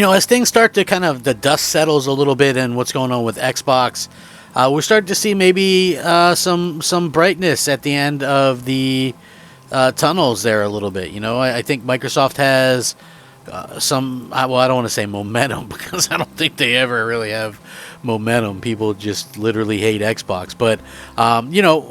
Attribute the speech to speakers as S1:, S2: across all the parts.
S1: As things start to kind of the dust settles a little bit and what's going on with Xbox, we're starting to see maybe some brightness at the end of the tunnels there a little bit. I think Microsoft has some. Well, I don't want to say momentum because I don't think they ever really have momentum. People just literally hate Xbox, but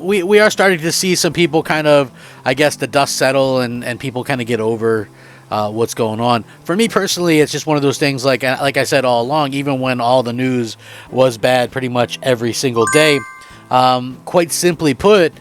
S1: we are starting to see some people kind of, I guess, the dust settle and people kind of get over what's going on. For me personally, it's just one of those things, like I said all along, even when all the news was bad pretty much every single day, quite simply put,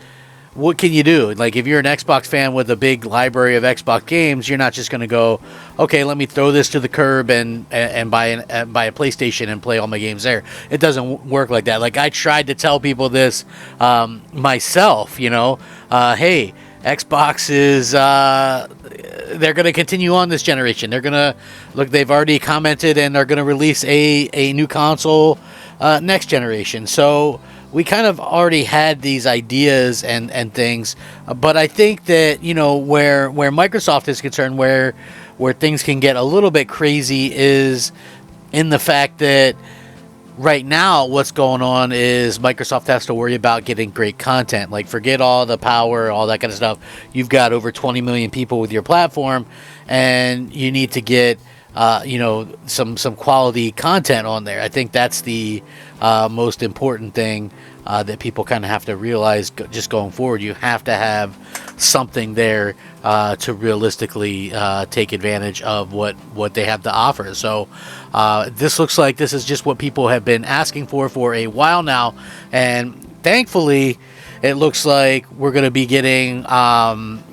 S1: what can you do? Like, if you're an Xbox fan with a big library of Xbox games, you're not just going to go, okay, let me throw this to the curb and buy a PlayStation and play all my games there. It doesn't work like that. Like, I tried to tell people this myself, hey, Xbox is they're going to continue on this generation. They're going to they've already commented and are going to release a new console next generation. So we kind of already had these ideas and things, but I think that where Microsoft is concerned, where things can get a little bit crazy, is in the fact that right now what's going on is Microsoft has to worry about getting great content. Like, forget all the power, all that kind of stuff. You've got over 20 million people with your platform, and you need to get some quality content on there. I think that's the most important thing that people kind of have to realize just going forward. You have to have something there to realistically take advantage of what they have to offer. So this looks like this is just what people have been asking for a while now, and thankfully it looks like we're going to be getting some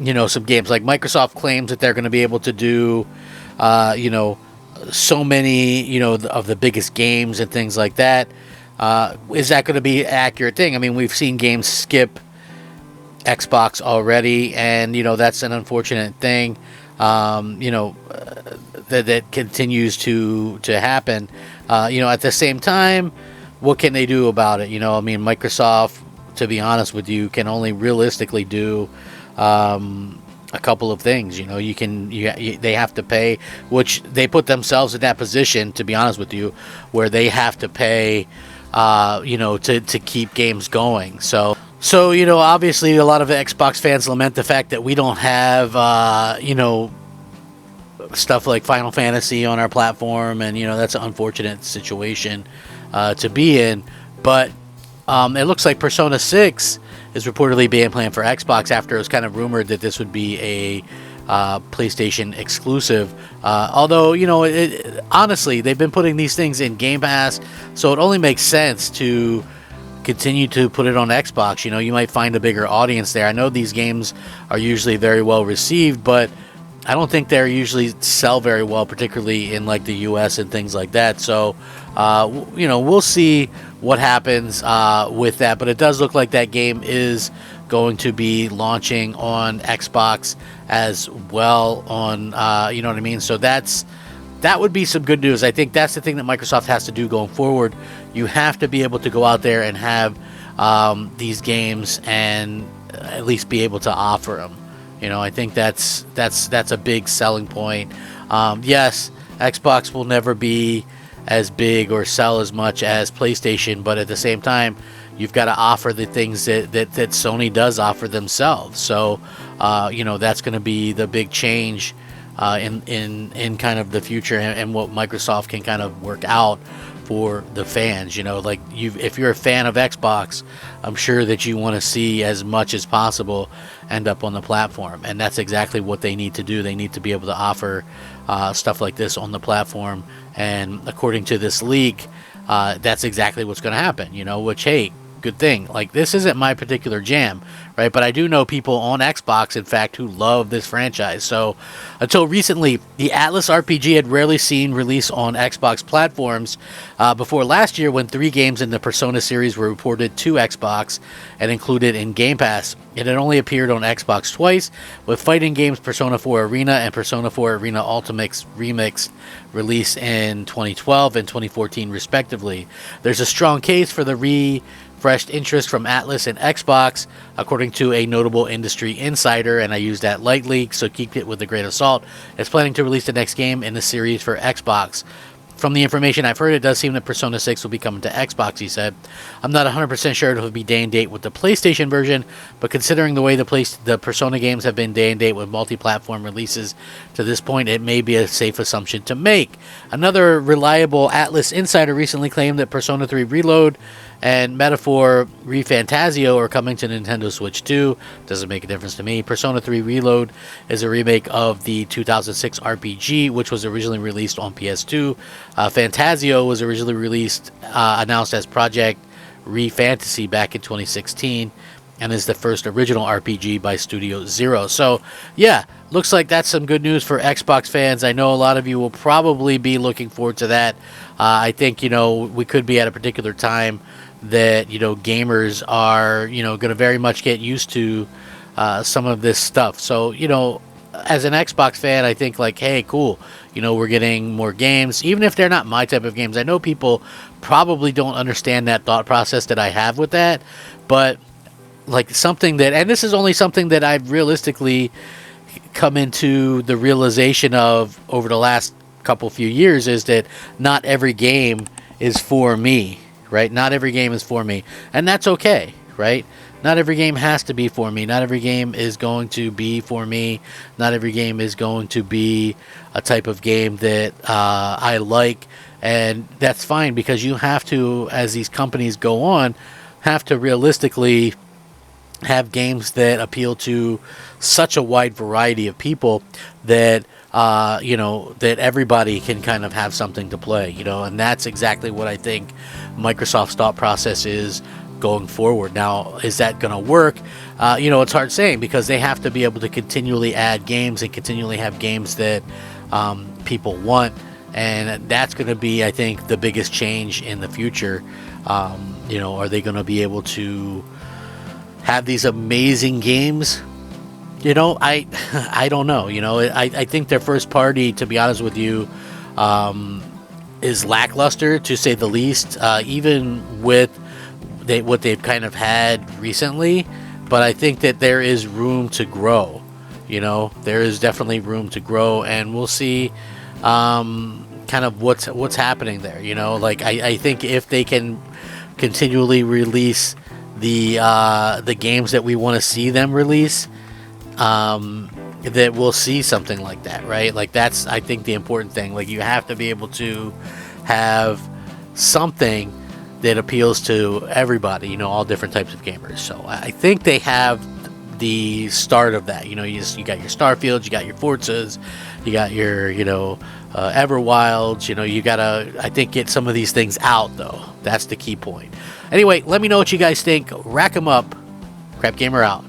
S1: games. Like, Microsoft claims that they're going to be able to do so many of the biggest games and things like that. Is that going to be an accurate thing? I mean, we've seen games skip Xbox already, and that's an unfortunate thing. That continues to happen. At the same time, what can they do about it? I mean, Microsoft, to be honest with you, can only realistically do a couple of things. They have to pay, which they put themselves in that position, to be honest with you, where they have to pay to keep games going. So obviously a lot of Xbox fans lament the fact that we don't have stuff like Final Fantasy on our platform, and that's an unfortunate situation to be in. But it looks like Persona 6 is reportedly being planned for Xbox after it was kind of rumored that this would be a PlayStation exclusive. Although, honestly, they've been putting these things in Game Pass, so it only makes sense to continue to put it on Xbox. You might find a bigger audience there. I know these games are usually very well received, but I don't think they usually sell very well, particularly in like the US and things like that. So, we'll see what happens with that. But it does look like that game is going to be launching on Xbox as well on, you know what I mean? So that would be some good news. I think that's the thing that Microsoft has to do going forward. You have to be able to go out there and have these games and at least be able to offer them. I think that's a big selling point. Yes, Xbox will never be as big or sell as much as PlayStation, but at the same time, you've got to offer the things that Sony does offer themselves. So, that's going to be the big change in kind of the future and what Microsoft can kind of work out for the fans. If you're a fan of Xbox, I'm sure that you want to see as much as possible end up on the platform, and that's exactly what they need to do. They need to be able to offer stuff like this on the platform, and according to this leak, that's exactly what's going to happen. Which, hey, good thing. Like, this isn't my particular jam, right? But I do know people on Xbox, in fact, who love this franchise. So until recently, the Atlas RPG had rarely seen release on Xbox platforms before last year, when 3 games in the Persona series were reported to Xbox and included in Game Pass. It had only appeared on Xbox twice, with fighting games Persona 4 Arena and Persona 4 Arena Ultimate Remix released in 2012 and 2014 respectively. There's a strong case for the fresh interest from Atlas and Xbox, according to a notable industry insider, and I use that lightly, so keep it with a grain of salt. It's planning to release the next game in the series for Xbox. From the information I've heard, it does seem that Persona 6 will be coming to Xbox, he said. I'm not 100% sure it'll be day and date with the PlayStation version, but considering the way the Persona games have been day and date with multi-platform releases to this point, it may be a safe assumption to make. Another reliable Atlas insider recently claimed that Persona 3 Reload and Metaphor ReFantazio are coming to Nintendo Switch 2. Doesn't make a difference to me. Persona 3 Reload is a remake of the 2006 RPG, which was originally released on PS2. Fantazio was originally announced as Project ReFantasy back in 2016, and is the first original RPG by Studio Zero. So, yeah, looks like that's some good news for Xbox fans. I know a lot of you will probably be looking forward to that. I think, we could be at a particular time that, gamers are, going to very much get used to some of this stuff. So, as an Xbox fan, I think like, hey, cool. We're getting more games, even if they're not my type of games. I know people probably don't understand that thought process that I have with that, but like something that, and this is only something that I've realistically come into the realization of over the last few years, is that not every game is for me, right? Not every game is for me, and that's okay, right? Not every game has to be for me. Not every game is going to be for me. Not every game is going to be a type of game that I like, and that's fine, because you have to, as these companies go on, have to realistically have games that appeal to such a wide variety of people that that everybody can kind of have something to play, and that's exactly what I think Microsoft's thought process is going forward. Now, is that going to work? It's hard saying, because they have to be able to continually add games and continually have games that people want, and that's going to be, I think, the biggest change in the future. Are they going to be able to have these amazing games? I don't know. I think their first party, to be honest with you, is lackluster, to say the least, even with what they've kind of had recently. But I think that there is room to grow. There is definitely room to grow, and we'll see kind of what's happening there. I think if they can continually release the games that we want to see them release, that we'll see something like that, right? Like, that's, I think, the important thing. Like, you have to be able to have something that appeals to everybody, all different types of gamers. So I think they have the start of that. You got your Starfields, you got your Forzas, you got your Everwilds. You gotta, I think, get some of these things out, though. That's the key point. Anyway, let me know what you guys think. Rack 'em up. Crap Gamer out.